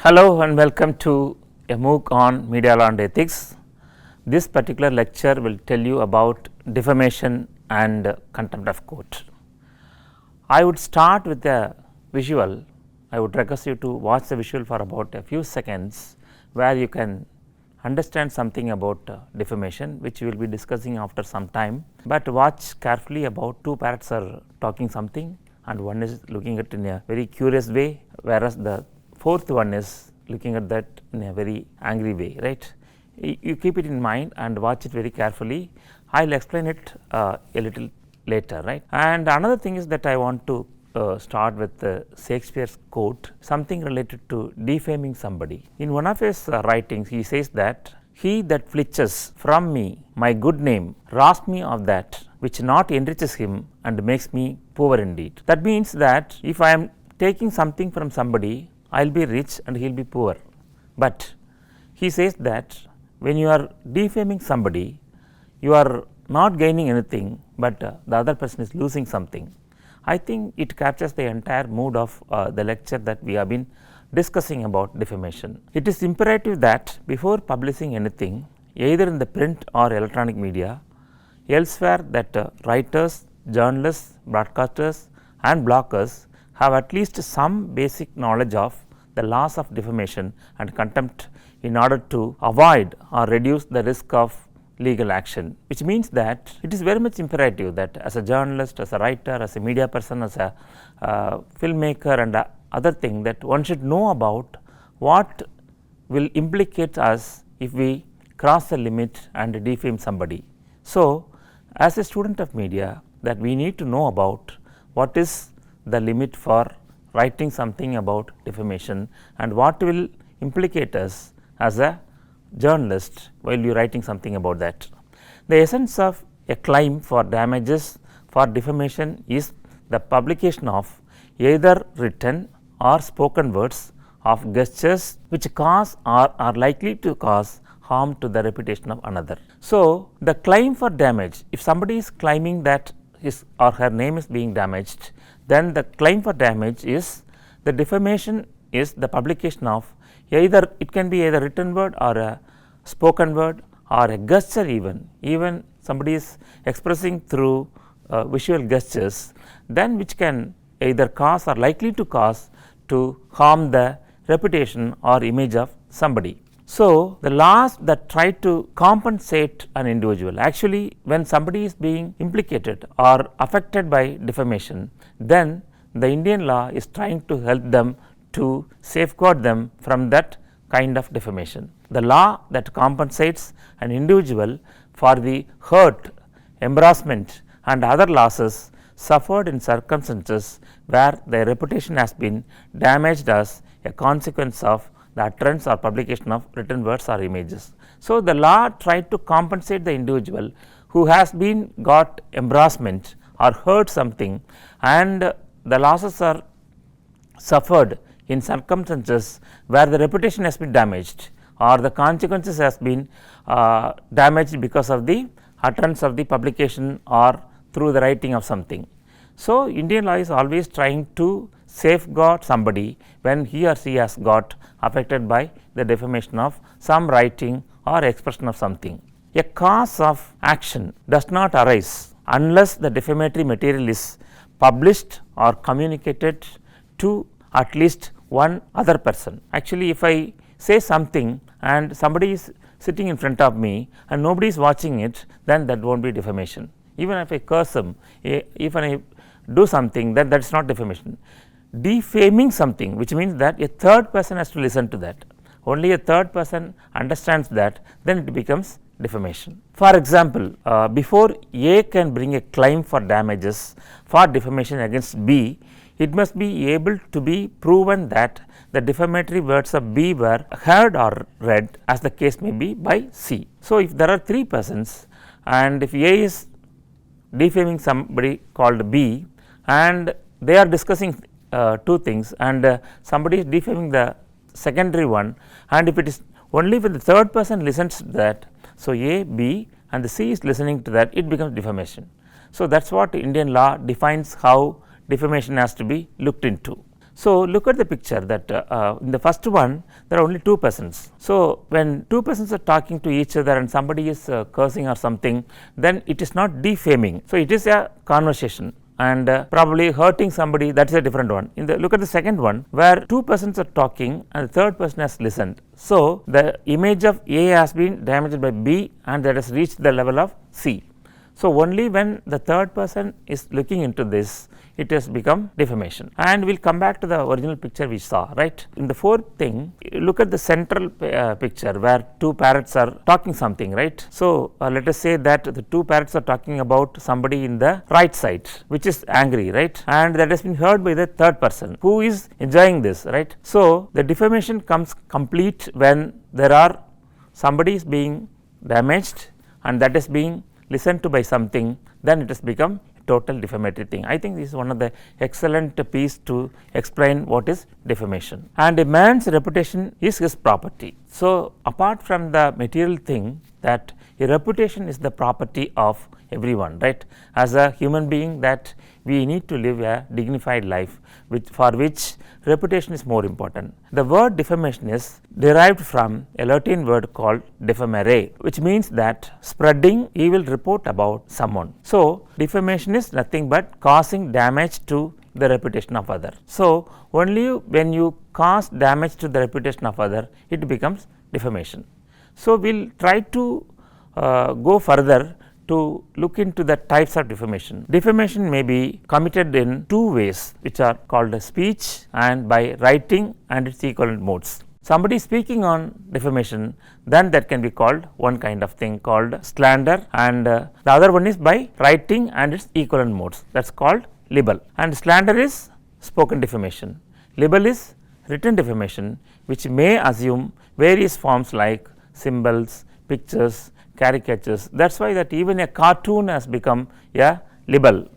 Hello and welcome to a MOOC on media law and ethics. This particular lecture will tell you about defamation and contempt of court. I would start with a visual. I would request you to watch the visual for about a few seconds, where you can understand something about defamation, which we will be discussing after some time. But watch carefully. About two parrots are talking something, and one is looking at it in a very curious way, whereas the fourth one is looking at that in a very angry way, right. You keep it in mind and watch it very carefully. I will explain it a little later, right. And another thing is that I want to start with Shakespeare's quote, something related to defaming somebody. In one of his writings, he says that, "He that flinches from me my good name robs me of that which not enriches him and makes me poor indeed." That means that if I am taking something from somebody, I will be rich and he will be poor. But he says that when you are defaming somebody, you are not gaining anything, but the other person is losing something. I think it captures the entire mood of the lecture that we have been discussing about defamation. It is imperative that before publishing anything, either in the print or electronic media, elsewhere, that writers, journalists, broadcasters and bloggers have at least some basic knowledge of the laws of defamation and contempt in order to avoid or reduce the risk of legal action, which means that it is very much imperative that as a journalist, as a writer, as a media person, as a filmmaker and other thing, that one should know about what will implicate us if we cross the limit and defame somebody. So, as a student of media, that we need to know about what is the limit for writing something about defamation and what will implicate us as a journalist while you are writing something about that. The essence of a claim for damages for defamation is the publication of either written or spoken words of gestures which cause or are likely to cause harm to the reputation of another. So, the claim for damage, if somebody is claiming that his or her name is being damaged, then the claim for damage is the defamation is the publication of either, it can be either written word or a spoken word or a gesture, even somebody is expressing through visual gestures, then which can either cause or likely to cause to harm the reputation or image of somebody. So, the laws that try to compensate an individual, actually when somebody is being implicated or affected by defamation, then the Indian law is trying to help them to safeguard them from that kind of defamation. The law that compensates an individual for the hurt, embarrassment and other losses suffered in circumstances where their reputation has been damaged as a consequence of the utterance or publication of written words or images. So, the law tried to compensate the individual who has been got embarrassment or heard something, and the losses are suffered in circumstances where the reputation has been damaged or the consequences has been damaged because of the utterance of the publication or through the writing of something. So, Indian law is always trying to safeguard somebody when he or she has got affected by the defamation of some writing or expression of something. A cause of action does not arise unless the defamatory material is published or communicated to at least one other person. Actually, if I say something and somebody is sitting in front of me and nobody is watching it, then that will not be defamation. Even if I curse him, if I do something, then that is not defamation. Defaming something, which means that a third person has to listen to that, only a third person understands that, then it becomes defamation. For example, before A can bring a claim for damages for defamation against B, it must be able to be proven that the defamatory words of B were heard or read, as the case may be, by C. So, if there are three persons and if A is defaming somebody called B and they are discussing two things, and somebody is defaming the secondary one, and if it is only when the third person listens to that, so A, B and the C is listening to that, it becomes defamation. So, that is what Indian law defines how defamation has to be looked into. So, look at the picture that in the first one there are only two persons. So, when two persons are talking to each other and somebody is cursing or something, then it is not defaming. So, it is a conversation and probably hurting somebody, that is a different one. In the look at the second one where two persons are talking and the third person has listened. So, the image of A has been damaged by B and that has reached the level of C. So, only when the third person is looking into this, it has become defamation, and we will come back to the original picture we saw, right. In the fourth thing, look at the central picture where two parrots are talking something, right. So, let us say that the two parrots are talking about somebody in the right side which is angry, right, and that has been heard by the third person who is enjoying this, right. So, the defamation comes complete when there are somebody is being damaged and that is being listened to by something, then it has become total defamatory thing. I think this is one of the excellent piece to explain what is defamation. And a man's reputation is his property. So, apart from the material thing, that a reputation is the property of everyone, right. As a human being, that we need to live a dignified life, for which reputation is more important. The word defamation is derived from a Latin word called defamare, which means that spreading evil report about someone. So, defamation is nothing but causing damage to the reputation of other. So, only when you cause damage to the reputation of other, it becomes defamation. So, we will try to go further to look into the types of defamation. Defamation may be committed in two ways, which are called speech and by writing and its equivalent modes. Somebody speaking on defamation, then that can be called one kind of thing called slander, and the other one is by writing and its equivalent modes, that is called libel. And slander is spoken defamation, libel is written defamation, which may assume various forms like symbols, pictures, caricatures. That is why that even a cartoon has become a libel,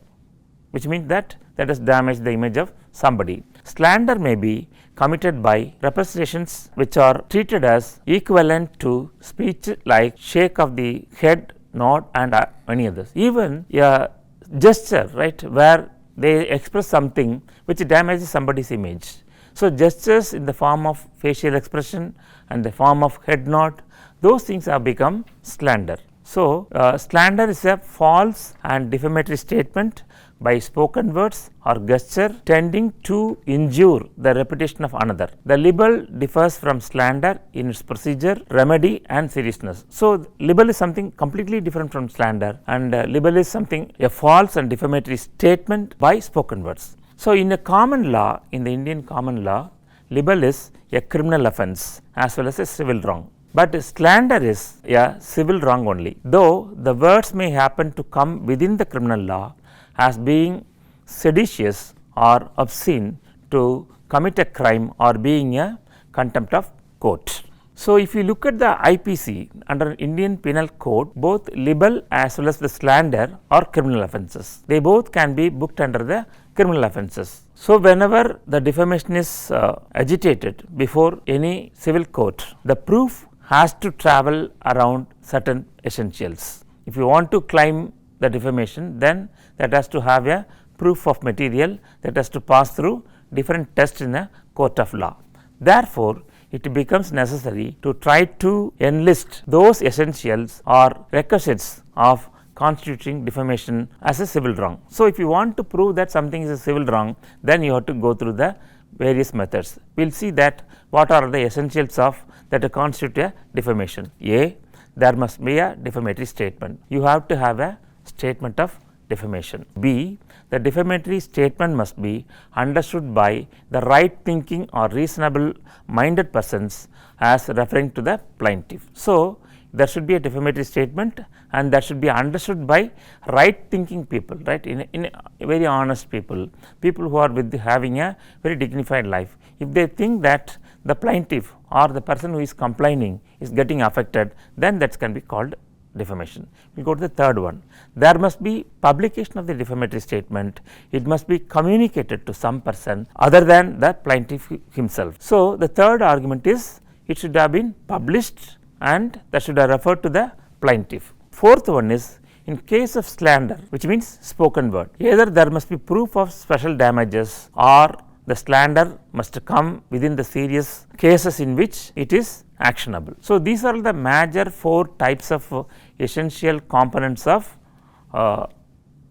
which means that has damaged the image of somebody. Slander may be committed by representations which are treated as equivalent to speech like shake of the head, nod and many others. Even a gesture, right, where they express something which damages somebody's image. So, gestures in the form of facial expression and the form of head nod, those things have become slander. So, slander is a false and defamatory statement by spoken words or gesture tending to injure the reputation of another. The libel differs from slander in its procedure, remedy and seriousness. So, libel is something completely different from slander, and libel is something a false and defamatory statement by spoken words. So, in a common law, in the Indian common law, libel is a criminal offence as well as a civil wrong. But slander is a civil wrong only, though the words may happen to come within the criminal law as being seditious or obscene to commit a crime or being a contempt of court. So, if you look at the IPC under Indian Penal Code, both libel as well as the slander are criminal offences. They both can be booked under the criminal offences. So, whenever the defamation is agitated before any civil court, the proof has to travel around certain essentials. If you want to claim the defamation, then that has to have a proof of material that has to pass through different tests in a court of law. Therefore, it becomes necessary to try to enlist those essentials or requisites of constituting defamation as a civil wrong. So, if you want to prove that something is a civil wrong, then you have to go through the various methods. We will see that what are the essentials of that constitute a defamation. A, there must be a defamatory statement. You have to have a statement of defamation. B, the defamatory statement must be understood by the right thinking or reasonable minded persons as referring to the plaintiff. So, there should be a defamatory statement and that should be understood by right thinking people, right, in very honest people, people who are with having a very dignified life. If they think that the plaintiff or the person who is complaining is getting affected, then that can be called defamation. We go to the third one. There must be publication of the defamatory statement. It must be communicated to some person other than the plaintiff himself. So, the third argument is it should have been published and that should have referred to the plaintiff. Fourth one is in case of slander, which means spoken word, either there must be proof of special damages or the slander must come within the serious cases in which it is actionable. So, these are the major 4 types of essential components of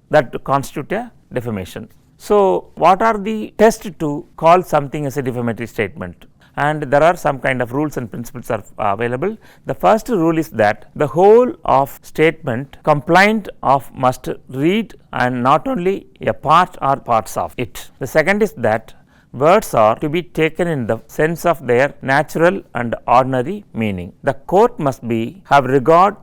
that constitute a defamation. So, what are the tests to call something as a defamatory statement? And there are some kind of rules and principles are available. The first rule is that the whole of statement complaint of must read and not only a part or parts of it. The second is that words are to be taken in the sense of their natural and ordinary meaning. The court must have regard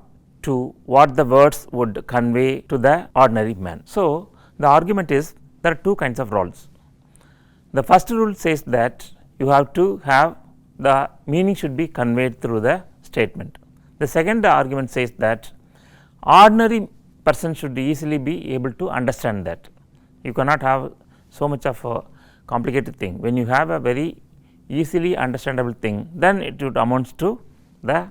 to what the words would convey to the ordinary man. So, the argument is there are 2 kinds of rules. The first rule says that you have to have the meaning should be conveyed through the statement. The second argument says that ordinary person should easily be able to understand that. You cannot have so much of a complicated thing. When you have a very easily understandable thing, then it would amounts to the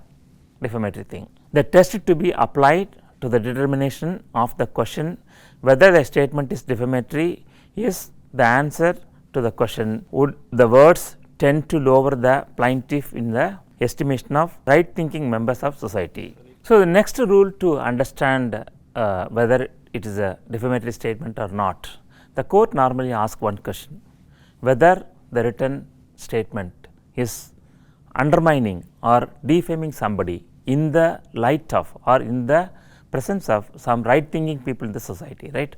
defamatory thing. The test to be applied to the determination of the question whether the statement is defamatory is the answer to the question, would the words tend to lower the plaintiff in the estimation of right thinking members of society. So, the next rule to understand whether it is a defamatory statement or not, the court normally asks one question, whether the written statement is undermining or defaming somebody in the light of or in the presence of some right thinking people in the society, right.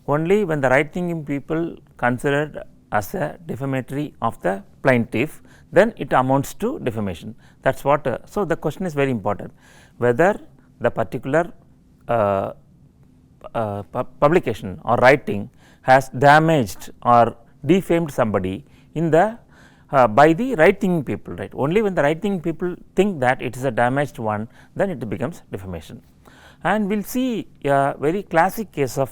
Only when the right thinking people considered as a defamatory of the plaintiff, then it amounts to defamation. That is what. So, the question is very important, whether the particular publication or writing has damaged or defamed somebody in the by the right thinking people, right. Only when the right thinking people think that it is a damaged one, then it becomes defamation. And we will see a very classic case of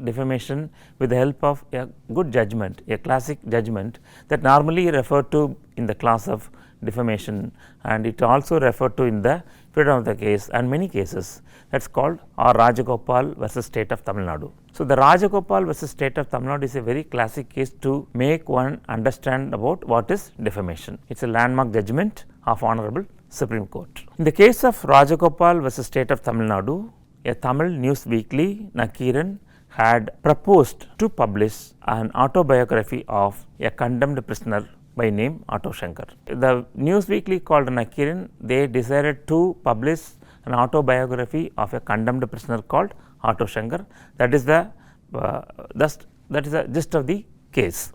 defamation with the help of a good judgment, a classic judgment that normally referred to in the class of defamation, and it also referred to in the freedom of the case and many cases, that is called R. Rajagopal versus State of Tamil Nadu. So, the Rajagopal versus State of Tamil Nadu is a very classic case to make one understand about what is defamation. It is a landmark judgment of Honorable Supreme Court. In the case of Rajagopal versus State of Tamil Nadu, a Tamil news weekly, Nakiran, had proposed to publish an autobiography of a condemned prisoner by name Atto Shankar. The news weekly called Nakiran, they decided to publish an autobiography of a condemned prisoner called Atto Shankar. That is the gist of the case.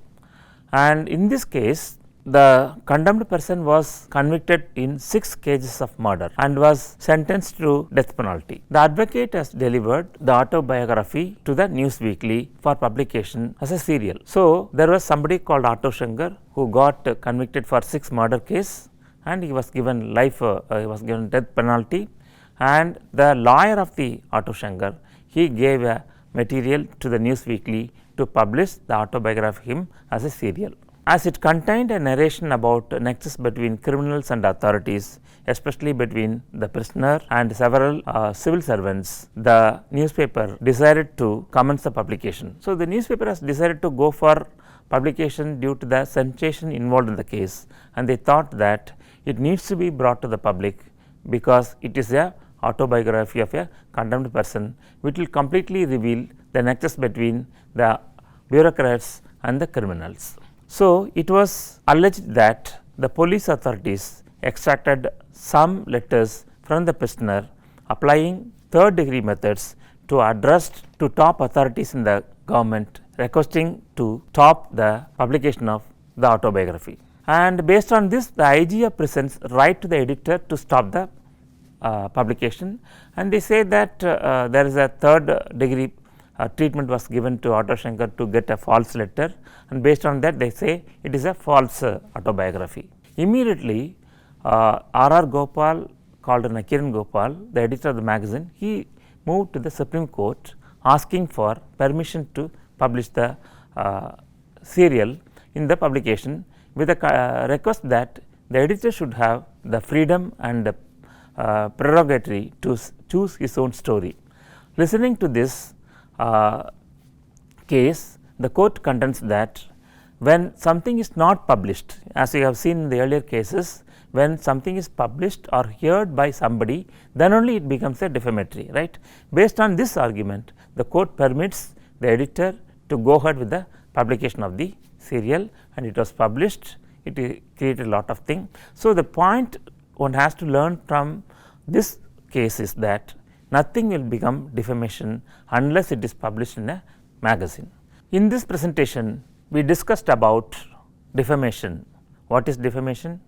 And in this case, the condemned person was convicted in 6 cases of murder and was sentenced to death penalty. The advocate has delivered the autobiography to the news weekly for publication as a serial. So, there was somebody called Atto Shankar who got convicted for 6 murder case, and he was given he was given death penalty, and the lawyer of the Atto Shankar, he gave a material to the news weekly to publish the autobiography of him as a serial. As it contained a narration about nexus between criminals and authorities, especially between the prisoner and several civil servants, the newspaper decided to commence the publication. So, the newspaper has decided to go for publication due to the sensation involved in the case, and they thought that it needs to be brought to the public because it is a autobiography of a condemned person, which will completely reveal the nexus between the bureaucrats and the criminals. So, it was alleged that the police authorities extracted some letters from the prisoner applying third degree methods to address to top authorities in the government, requesting to stop the publication of the autobiography. And based on this, the IG of prisons write to the editor to stop the publication, and they say that there is a third degree treatment was given to Atto Shankar to get a false letter, and based on that they say it is a false autobiography. Immediately R. Gopal, called Nakiran Gopal, the editor of the magazine, he moved to the Supreme Court asking for permission to publish the serial in the publication with a request that the editor should have the freedom and prerogative to choose his own story. Listening to this case, the court contends that when something is not published, as we have seen in the earlier cases, when something is published or heard by somebody, then only it becomes a defamatory, right. Based on this argument, the court permits the editor to go ahead with the publication of the serial, and it was published, it created a lot of things. So, the point one has to learn from this case is that nothing will become defamation unless it is published in a magazine. In this presentation, we discussed about defamation. What is defamation?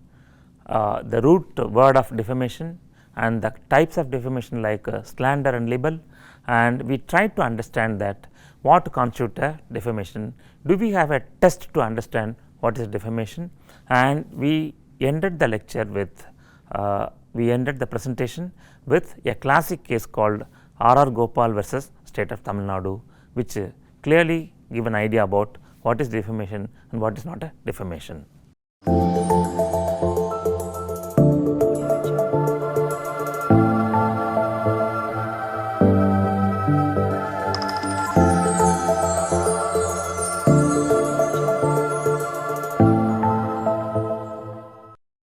The root word of defamation and the types of defamation like slander and libel, and we tried to understand that what constitutes a defamation. Do we have a test to understand what is defamation? And we ended the lecture with we ended the presentation with a classic case called R. Gopal versus State of Tamil Nadu, which clearly give an idea about what is defamation and what is not a defamation.